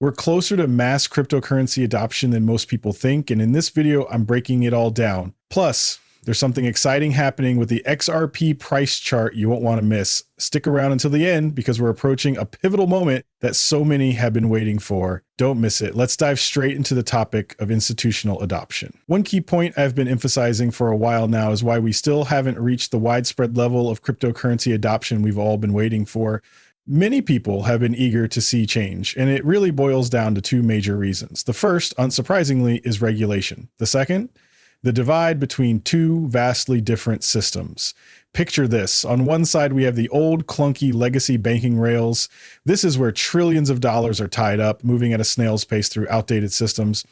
We're closer to mass cryptocurrency adoption than most people think, and in this video, I'm breaking it all down. Plus, there's something exciting happening with the XRP price chart you won't want to miss. Stick around until the end because we're approaching a pivotal moment that so many have been waiting for. Don't miss it. Let's dive straight into the topic of institutional adoption. One key point I've been emphasizing for a while now is why we still haven't reached the widespread level of cryptocurrency adoption we've all been waiting for. Many people have been eager to see change, and it really boils down to two major reasons. The first, unsurprisingly, is regulation. The second, the divide between two vastly different systems. Picture this. On one side, we have the old clunky legacy banking rails. This is where trillions of dollars are tied up, moving at a snail's pace through outdated systems.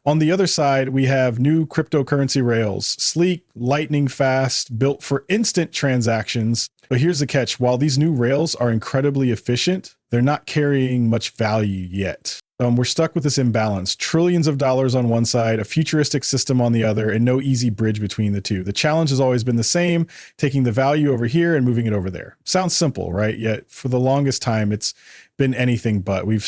On the other side, we have new cryptocurrency rails, sleek, lightning fast, built for instant transactions. But here's the catch. While these new rails are incredibly efficient, they're not carrying much value yet. We're stuck with this imbalance. Trillions of dollars on one side, a futuristic system on the other, and no easy bridge between the two. The challenge has always been the same, taking the value over here and moving it over there. Sounds simple, right? Yet for the longest time, it's been anything but. We've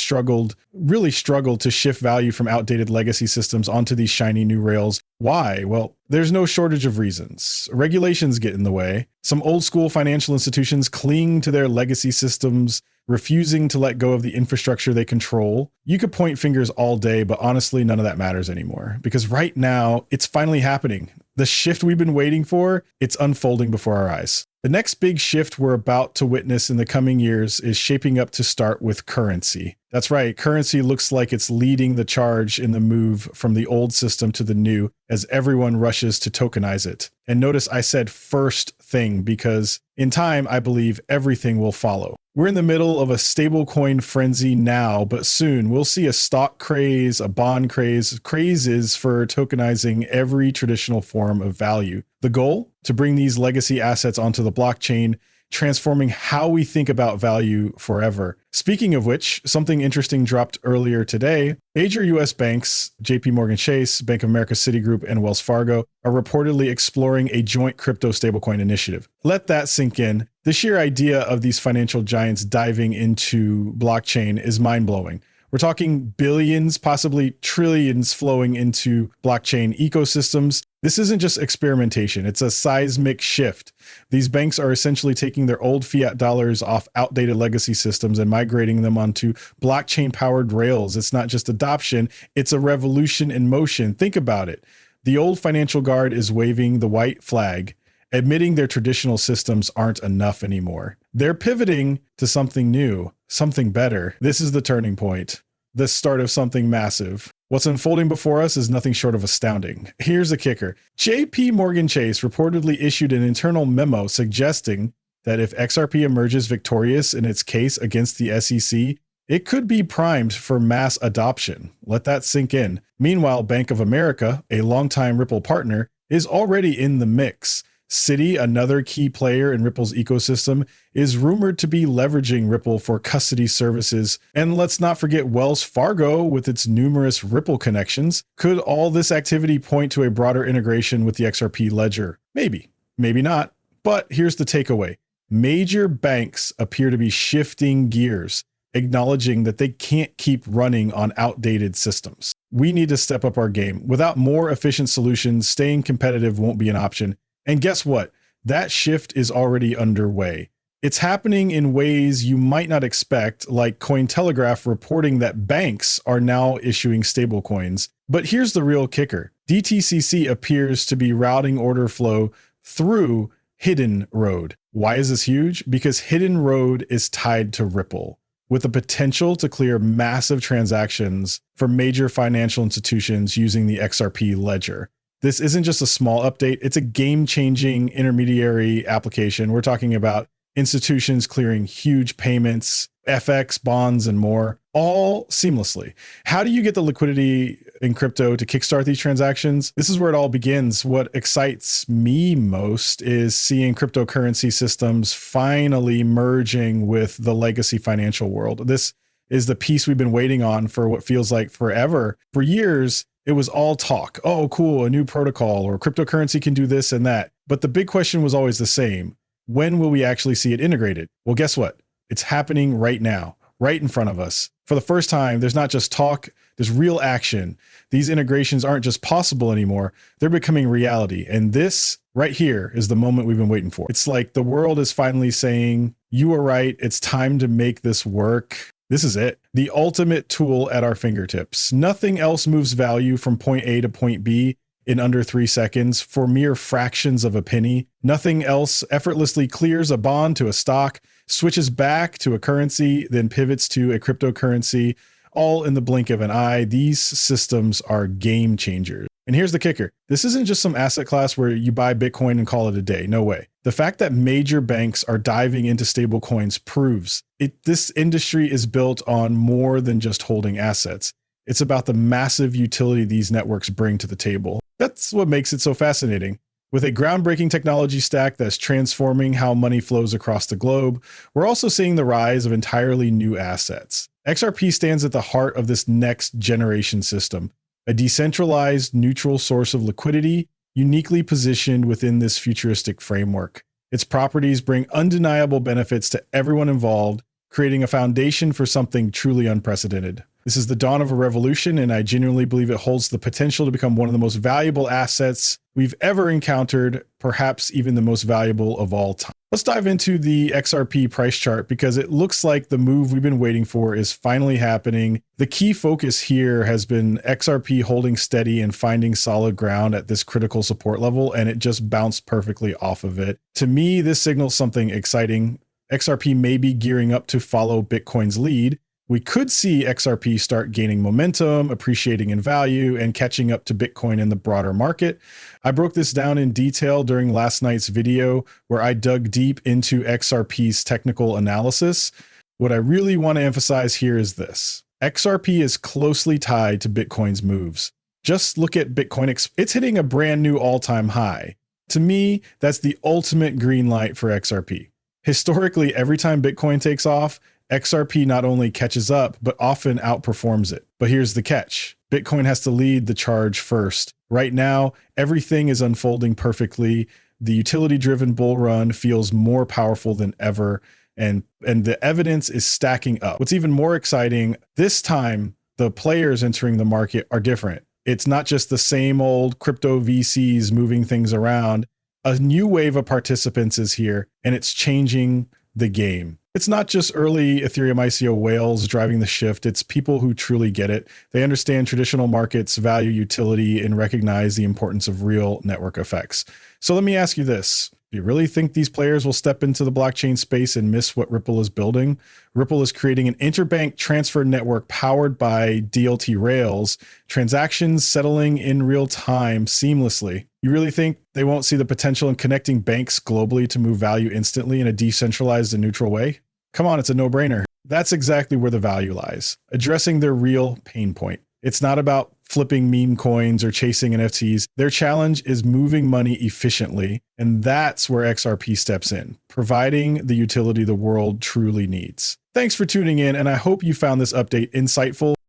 really struggled to shift value from outdated legacy systems onto these shiny new rails. Why? Well, there's no shortage of reasons. Regulations get in the way. Some old school financial institutions cling to their legacy systems, refusing to let go of the infrastructure they control. You could point fingers all day, but honestly, none of that matters anymore because right now it's finally happening. The shift we've been waiting for, it's unfolding before our eyes. The next big shift we're about to witness in the coming years is shaping up to start with currency. That's right, currency looks like it's leading the charge in the move from the old system to the new as everyone rushes to tokenize it. And notice I said first thing because in time, I believe everything will follow. We're in the middle of a stablecoin frenzy now, but soon we'll see a stock craze, a bond craze, crazes for tokenizing every traditional form of value. The goal? To bring these legacy assets onto the blockchain, transforming how we think about value forever. Speaking of which, something interesting dropped earlier today. Major US banks, JP Morgan Chase, Bank of America, Citigroup, and Wells Fargo are reportedly exploring a joint crypto stablecoin initiative. Let that sink in. The sheer idea of these financial giants diving into blockchain is mind-blowing. We're talking billions, possibly trillions flowing into blockchain ecosystems. This isn't just experimentation, it's a seismic shift. These banks are essentially taking their old fiat dollars off outdated legacy systems and migrating them onto blockchain-powered rails. It's not just adoption, it's a revolution in motion. Think about it. The old financial guard is waving the white flag, admitting their traditional systems aren't enough anymore. They're pivoting to something new, something better. This is the turning point, the start of something massive. What's unfolding before us is nothing short of astounding. Here's the kicker. JP Morgan Chase reportedly issued an internal memo suggesting that if XRP emerges victorious in its case against the SEC, it could be primed for mass adoption. Let that sink in. Meanwhile, Bank of America, a longtime Ripple partner, is already in the mix. Citi, another key player in Ripple's ecosystem, is rumored to be leveraging Ripple for custody services. And let's not forget Wells Fargo with its numerous Ripple connections. Could all this activity point to a broader integration with the XRP ledger? Maybe, maybe not. But here's the takeaway. Major banks appear to be shifting gears, acknowledging that they can't keep running on outdated systems. We need to step up our game. Without more efficient solutions, staying competitive won't be an option. And guess what? That shift is already underway. It's happening in ways you might not expect, like Cointelegraph reporting that banks are now issuing stablecoins. But here's the real kicker. DTCC appears to be routing order flow through Hidden Road. Why is this huge? Because Hidden Road is tied to Ripple, with the potential to clear massive transactions for major financial institutions using the XRP ledger. This isn't just a small update, it's a game-changing intermediary application. We're talking about institutions clearing huge payments, FX, bonds, and more, all seamlessly. How do you get the liquidity in crypto to kickstart these transactions? This is where it all begins. What excites me most is seeing cryptocurrency systems finally merging with the legacy financial world. This is the piece we've been waiting on for what feels like forever. For years, it was all talk. Oh, cool, a new protocol or cryptocurrency can do this and that. But the big question was always the same. When will we actually see it integrated? Well, guess what? It's happening right now, right in front of us. For the first time, there's not just talk, there's real action. These integrations aren't just possible anymore, they're becoming reality. And this right here is the moment we've been waiting for. It's like the world is finally saying, you were right, it's time to make this work. This is it. The ultimate tool at our fingertips. Nothing else moves value from point A to point B in under 3 seconds for mere fractions of a penny. Nothing else effortlessly clears a bond to a stock, switches back to a currency, then pivots to a cryptocurrency, all in the blink of an eye. These systems are game changers. And here's the kicker. This isn't just some asset class where you buy Bitcoin and call it a day. No way. The fact that major banks are diving into stablecoins proves this industry is built on more than just holding assets. It's about the massive utility these networks bring to the table. That's what makes it so fascinating. With a groundbreaking technology stack that's transforming how money flows across the globe, we're also seeing the rise of entirely new assets. XRP stands at the heart of this next generation system, a decentralized, neutral source of liquidity, uniquely positioned within this futuristic framework. Its properties bring undeniable benefits to everyone involved, creating a foundation for something truly unprecedented. This is the dawn of a revolution, and I genuinely believe it holds the potential to become one of the most valuable assets we've ever encountered, perhaps even the most valuable of all time. Let's dive into the XRP price chart because it looks like the move we've been waiting for is finally happening. The key focus here has been XRP holding steady and finding solid ground at this critical support level, and it just bounced perfectly off of it. To me, this signals something exciting. XRP may be gearing up to follow Bitcoin's lead. We could see XRP start gaining momentum, appreciating in value, and catching up to Bitcoin in the broader market. I broke this down in detail during last night's video where I dug deep into XRP's technical analysis. What I really want to emphasize here is this. XRP is closely tied to Bitcoin's moves. Just look at Bitcoin. It's hitting a brand new all-time high. To me, that's the ultimate green light for XRP. Historically, every time Bitcoin takes off, XRP not only catches up, but often outperforms it. But here's the catch. Bitcoin has to lead the charge first. Right now, everything is unfolding perfectly. The utility-driven bull run feels more powerful than ever, and the evidence is stacking up. What's even more exciting, this time, the players entering the market are different. It's not just the same old crypto VCs moving things around. A new wave of participants is here, and it's changing the game. It's not just early Ethereum ICO whales driving the shift. It's people who truly get it. They understand traditional markets, value utility, and recognize the importance of real network effects. So let me ask you this. Do you really think these players will step into the blockchain space and miss what Ripple is building? Ripple is creating an interbank transfer network powered by DLT rails, transactions settling in real time seamlessly. You really think they won't see the potential in connecting banks globally to move value instantly in a decentralized and neutral way? Come on, it's a no-brainer. That's exactly where the value lies, addressing their real pain point. It's not about flipping meme coins or chasing NFTs. Their challenge is moving money efficiently, and that's where XRP steps in, providing the utility the world truly needs. Thanks for tuning in, and I hope you found this update insightful.